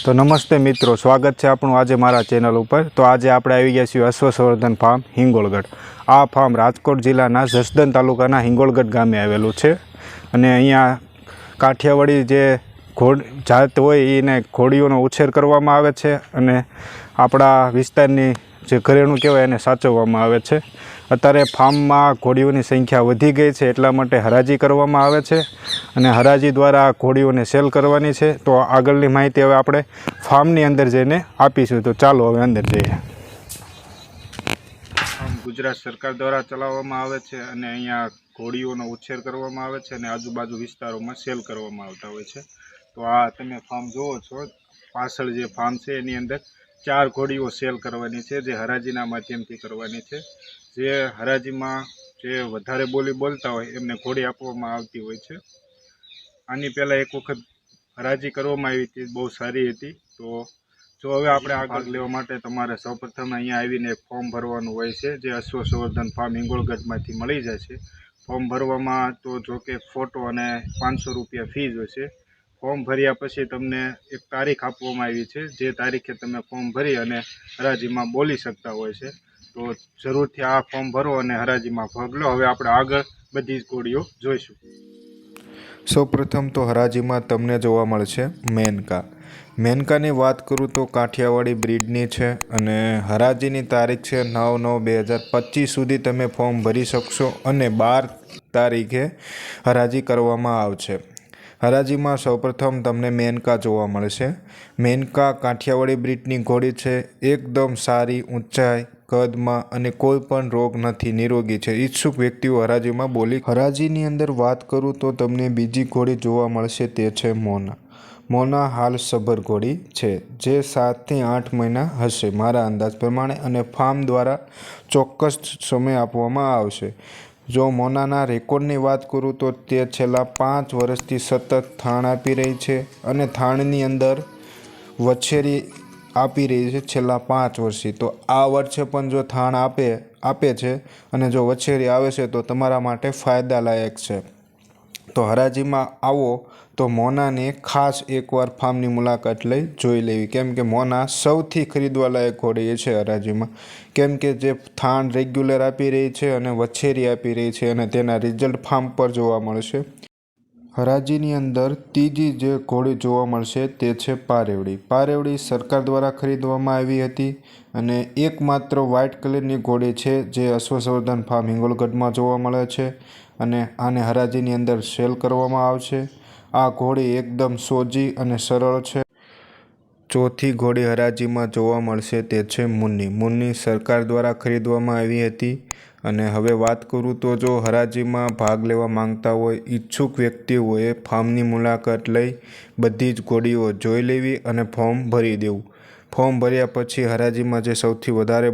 તો નમસ્તે મિત્રો, સ્વાગત છે આપણું આજે મારા ચેનલ ઉપર। તો આજે આપણે આવી ગયા છીએ અશ્વસંવર્ધન ફાર્મ હિંગોળગઢ। આ ફાર્મ રાજકોટ જિલ્લાના જસદણ તાલુકાના હિંગોળગઢ ગામે આવેલું છે અને અહીંયા કાઠિયાવાડી જે જાત હોય એને ઘોડીઓનો ઉછેર કરવામાં આવે છે અને આપણા વિસ્તારની જે ઘરેણું કહેવાય એને સાચવવામાં આવે છે। અત્યારે ફાર્મમાં ઘોડીઓની સંખ્યા વધી ગઈ છે, એટલા માટે હરાજી કરવામાં આવે છે અને હરાજી દ્વારા ઘોડીઓને સેલ કરવાની છે। તો આગળની માહિતી હવે આપણે ફાર્મની અંદર જઈને આપીશું। તો ચાલો હવે અંદર જઈએ। ફાર્મ ગુજરાત સરકાર દ્વારા ચલાવવામાં આવે છે અને અહીંયા ઘોડીઓનો ઉછેર કરવામાં આવે છે અને આજુબાજુ વિસ્તારોમાં સેલ કરવામાં આવતા હોય છે। તો આ તમે ફાર્મ જુઓ છો, પાછળ જે ફાર્મ છે એની અંદર 4 ઘોડીઓ સેલ કરવાની છે, જે હરાજીના માધ્યમથી કરવાની છે। જે હરાજીમાં જે વધારે બોલી બોલતા હોય એમને ઘોડી આપવામાં આવતી હોય છે। આની પહેલાં એક વખત હરાજી કરવામાં આવી હતી, બહુ સારી હતી। તો જો હવે આપણે આ ભાગ લેવા માટે તમારે સૌપ્રથમ અહીંયા આવીને ફોર્મ ભરવાનું હોય છે, જે અશ્વસંવર્ધન ફાર્મ હિંગોળગઢમાંથી મળી જશે। ફોર્મ ભરવામાં તો જો કે ફોટો અને 500 રૂપિયા ફીસ હશે। ફોર્મ ભર્યા પછી તમને એક તારીખ આપવામાં આવી છે, જે તારીખે તમે ફોર્મ ભરી અને હરાજીમાં બોલી શકતા હોય છે। તો જરૂરથી આ ફોર્મ ભરો અને હરાજીમાં ભાગ લો। હવે આપણે આગળ બધી જ ઘોડીઓ જોઈશું। સૌપ્રથમ તો હરાજીમાં તમને જોવા મળશે મેનકા। મેનકાની વાત કરું તો કાઠિયાવાડી બ્રીડની છે અને હરાજીની તારીખ છે 9/9/2025 સુધી તમે ફોર્મ ભરી શકશો અને 12 તારીખે હરાજી કરવામાં આવશે। હરાજીમાં સૌપ્રથમ તમને મેનકા જોવા મળશે। મેનકા કાઠિયાવાડી બ્રીડની ઘોડી છે, એકદમ સારી ઊંચાઈ કદમાં અને કોઈ પણ રોગ નથી, નિરોગી છે। ઈચ્છુક વ્યક્તિઓ હરાજીમાં બોલી। હરાજીની અંદર વાત કરું તો તમને બીજી ઘોડી જોવા મળશે, તે છે મોના। મોના હાલ સબર ઘોડી છે, જે 7 થી 8 મહિના હશે મારા અંદાજ પ્રમાણે અને ફાર્મ દ્વારા ચોક્કસ સમય આપવામાં આવશે। જો મોનાના રેકોર્ડની વાત કરું તો તે છેલ્લા 5 વર્ષથી સતત થાણ આપી રહી છે અને થાણની અંદર વછેરી આપી રહી છે છેલ્લા 5 વર્ષથી। તો આ વર્ષે પણ જો થાણ આપે છે અને જો વછેરી આવે છે તો તમારા માટે ફાયદાલાયક છે। તો હરાજીમાં આવો તો મોનાને ખાસ એકવાર ફાર્મની મુલાકાત લઈ જોઈ લેવી, કેમ કે મોના સૌથી ખરીદવાલાયક ઘોડી એ છે હરાજીમાં, કેમ કે જે થાણ રેગ્યુલર આપી રહી છે અને વછેરી આપી રહી છે અને તેના રિઝલ્ટ ફાર્મ પર જોવા મળશે। હરાજીની અંદર ત્રીજી જે ઘોડી જોવા મળશે તે છે પારેવડી। પારેવડી સરકાર દ્વારા ખરીદવામાં આવી હતી અને એકમાત્ર વ્હાઇટ કલરની ઘોડી છે જે અશ્વસંવર્ધન ફાર્મ હિંગોળગઢમાં જોવા મળે છે અને આને હરાજીની અંદર સેલ કરવામાં આવશે। આ ઘોડી એકદમ સોજી અને સરળ છે। ચોથી ઘોડી હરાજીમાં જોવા મળશે તે છે મુન્ની। મુન્ની સરકાર દ્વારા ખરીદવામાં આવી હતી અને હવે વાત કરું તો જો હરાજીમાં ભાગ લેવા માંગતા હોય ઈચ્છુક વ્યક્તિઓએ ફાર્મની મુલાકાત લઈ બધી જ ઘોડીઓ જોઈ લેવી અને ફોર્મ ભરી દેવું। ફોર્મ ભર્યા પછી હરાજીમાં જે સૌથી વધારે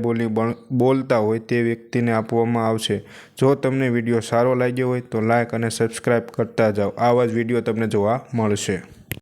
બોલતા હોય તે વ્યક્તિને આપવામાં આવશે। જો તમને વિડીયો સારો લાગ્યો હોય તો લાઇક અને સબસ્ક્રાઈબ કરતા જાઓ, આવા જ વિડીયો તમને જોવા મળશે।